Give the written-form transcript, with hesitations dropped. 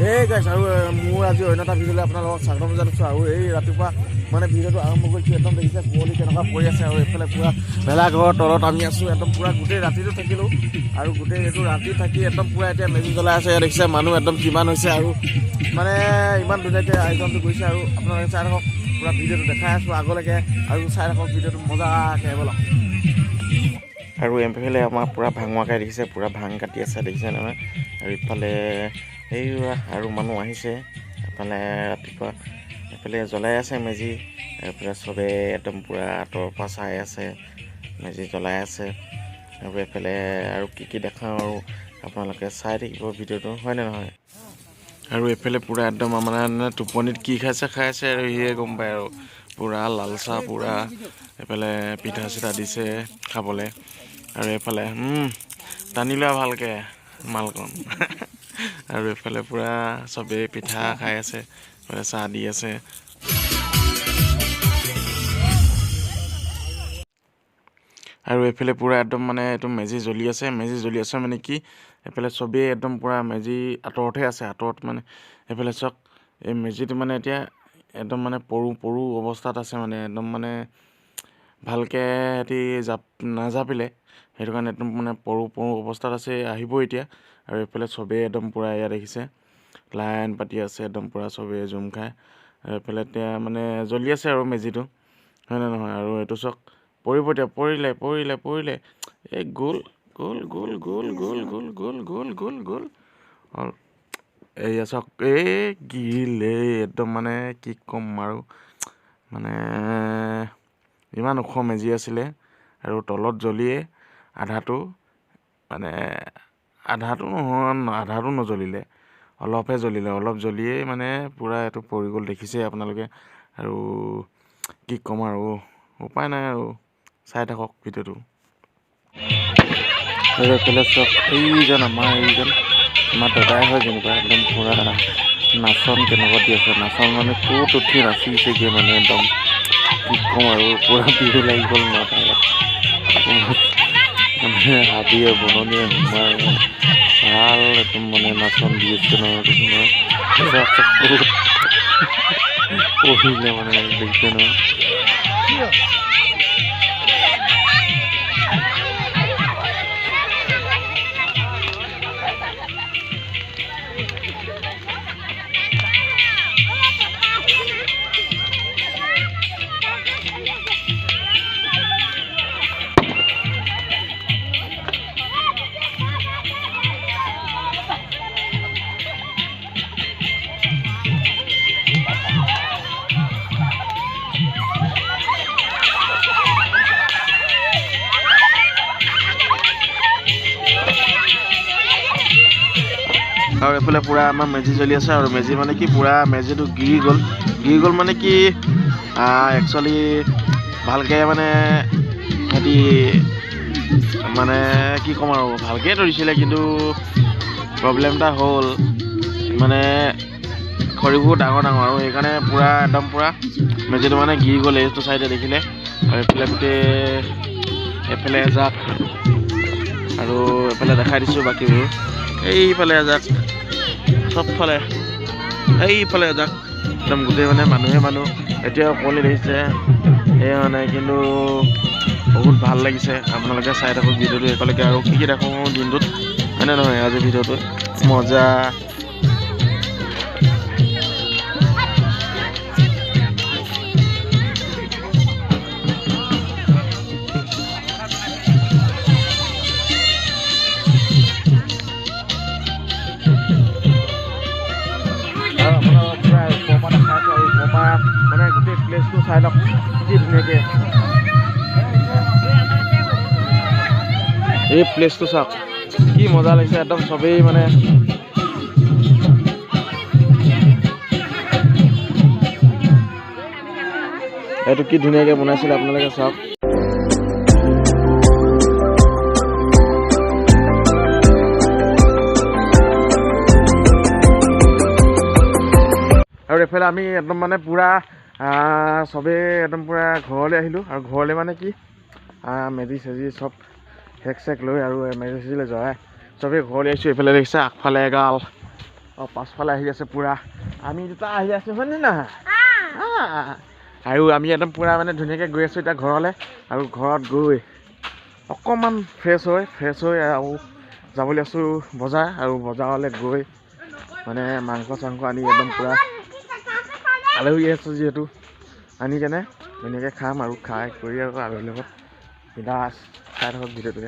এই গাইছ আৰু মোৰ আজি অন্য এটা ভিডিঅ'লৈ আপোনালোকক স্বাগতম জনাইছোঁ। আৰু এই ৰাতিপুৱা মানে ভিডিঅ'টো আৰম্ভ কৰিছোঁ। একদম দেখিছে কুঁৱলী কেনেকুৱা পৰি আছে আৰু এইফালে পূৰা ভেলাঘৰৰ তলত আমি আছোঁ। একদম পূৰা গোটেই ৰাতিটো থাকিলোঁ আৰু গোটেই এইটো ৰাতি থাকি একদম পূৰা এতিয়া মেজি জ্বলাই আছে। ইয়াত দেখিছে মানুহ একদম কিমান হৈছে আৰু মানে ইমান ধুনীয়াকৈ আয়োজনটো কৰিছে। আৰু আপোনালোকে চাই থাকক, পূৰা ভিডিঅ'টো দেখাই আছোঁ আগলৈকে আৰু চাই থাকক ভিডিঅ'টো মজাকৈ ব'লক। আৰু এইফালে আমাৰ পূৰা ভাঙুৱাকৈ দেখিছে, পূৰা ভাং কাটি আছে দেখিছে নহয়। আৰু ইফালে এই আৰু মানুহ আহিছে এইফালে ৰাতিপুৱা এইফালে জ্বলাই আছে মেজি। এইফালে চবেই একদম পূৰা আঁতৰৰ পৰা চাই আছে, মেজি জ্বলাই আছে। আৰু এইফালে আৰু কি দেখাওঁ আৰু আপোনালোকে চাই থাকিব ভিডিঅ'টো, হয়নে নহয়। আৰু এইফালে পূৰা একদম মানে টোপনিত কি খাই আছে আৰু সিয়ে গম পায় আৰু পূৰা লাল চাহ, পূৰা এইফালে পিঠা চিঠা দিছে খাবলৈ। আৰু এইফালে টানি লোৱা ভালকৈ মালকণ আৰু এইফালে পূৰা চবেই পিঠা খাই আছে, চাহ দি আছে। আৰু এইফালে পূৰা একদম মানে এইটো মেজি জ্বলি আছে মানে কি এইফালে চবেই একদম পূৰা মেজি আঁতৰতহে আছে, আঁতৰত মানে এইফালে চাওক এই মেজিটো মানে এতিয়া একদম মানে পৰু অৱস্থাত আছে, মানে একদম মানে ভালকৈ সিহঁতি নাজাপিলে, সেইটো কাৰণে একদম মানে পৰু অৱস্থাত আছে, আহিব এতিয়া। আৰু এইফালে চবেই একদম পূৰা এয়া দেখিছে লাইন পাতি আছে, একদম পূৰা চবেই জুম খায়। আৰু এইফালে এতিয়া মানে জ্বলি আছে আৰু মেজিটো, হয়নে নহয়। আৰু এইটো চাওক পৰিব এতিয়া, পৰিলে এই গ'ল এইয়া চাওক এই গিলে একদম মানে কি ক'ম আৰু মানে ইমান ওখ মেজি আছিলে আৰু তলত জ্বলিয়ে আধাটো মানে আধাটো নজ্বলিলে, অলপহে জ্বলিলে, অলপ জ্বলিয়েই মানে পূৰা এইটো পৰি গ'ল দেখিছে আপোনালোকে। আৰু কি ক'ম আৰু উপায় নাই আৰু চাই থাকক ভিডিঅ'টো। এইফালে চাওক এইজন আমাৰ দাদাই হয় যেনিবা, একদম পূৰা নাচন কেনেকুৱা দি আছে, নাচন মানে ক'ত উঠি নাচিছেগৈ মানে একদম কি ক'ম আৰু পূৰা বিহু লাগি গ'ল ন তাৰ মানে হাবিয়ে বননিয়ে সোমাই ভাল একদম মানে নাচন দি আছে নহয় পঢ়িলে মানে দেখিছে নহয়। আৰু এইফালে পূৰা আমাৰ মেজি জ্বলি আছে, আৰু মেজি মানে কি পূৰা মেজিটো গিৰি গ'ল মানে কি একচুৱেলি ভালকৈ মানে সিহঁতি মানে কি ক'ম আৰু ভালকৈ ধৰিছিলে, কিন্তু প্ৰব্লেম এটা হ'ল মানে খৰিবোৰ ডাঙৰ আৰু সেইকাৰণে পূৰা একদম পূৰা মেজিটো মানে গিৰি গ'ল এইটো চাইডে দেখিলে। আৰু এইফালে গোটেই এইফালে এজাক আৰু এইফালে দেখাই দিছোঁ বাকীবোৰ, এইফালে এজাক চবফালে এইফালে এজাক একদম গোটেই মানে মানুহ এতিয়াও কুঁৱলী দেখিছে এই মানে, কিন্তু বহুত ভাল লাগিছে। আপোনালোকে চাই থাকক ভিডিঅ'টো একেলগে আৰু কি দেখোঁ দিনটোত, হয়নে নহয়। আজি ভিডিঅ'টো মজা। মানে গোটেই প্লেচটো চাই লওক কি ধুনীয়াকৈ, এই প্লেচটো চাওক কি মজা লাগিছে একদম চবেই মানে এইটো কি ধুনীয়াকৈ বনাইছিলে আপোনালোকে চাওক। আৰু এইফালে আমি একদম মানে পূৰা চবেই একদম পূৰা ঘৰলৈ আহিলোঁ। আৰু ঘৰলৈ মানে কি মেজি চেজি চব হেক চেক লৈ আৰু মেজি চেজিলৈ জ্বলাই চবেই ঘৰলৈ আহিছোঁ। এইফালে দেখিছে আগফালে এগাল পাছফালে আহি আছে পূৰা আমি দুটা আহি আছোঁ হয়নে নহয় আৰু আমি একদম পূৰা মানে ধুনীয়াকৈ গৈ আছোঁ এতিয়া ঘৰলৈ আৰু ঘৰত গৈ অকণমান ফ্ৰেছ হৈ আৰু যাবলৈ আছোঁ বজাৰ আৰু বজাৰলৈ গৈ মানে মাংস চাংস আনি একদম পূৰা আলহী আছোঁ যিহেতু আনি কেনে ধুনীয়াকৈ খাম আৰু খাই কৰি আৰু আলহীৰ লগত বিন্দাছ খাই থাকক ভিডিঅ'টো।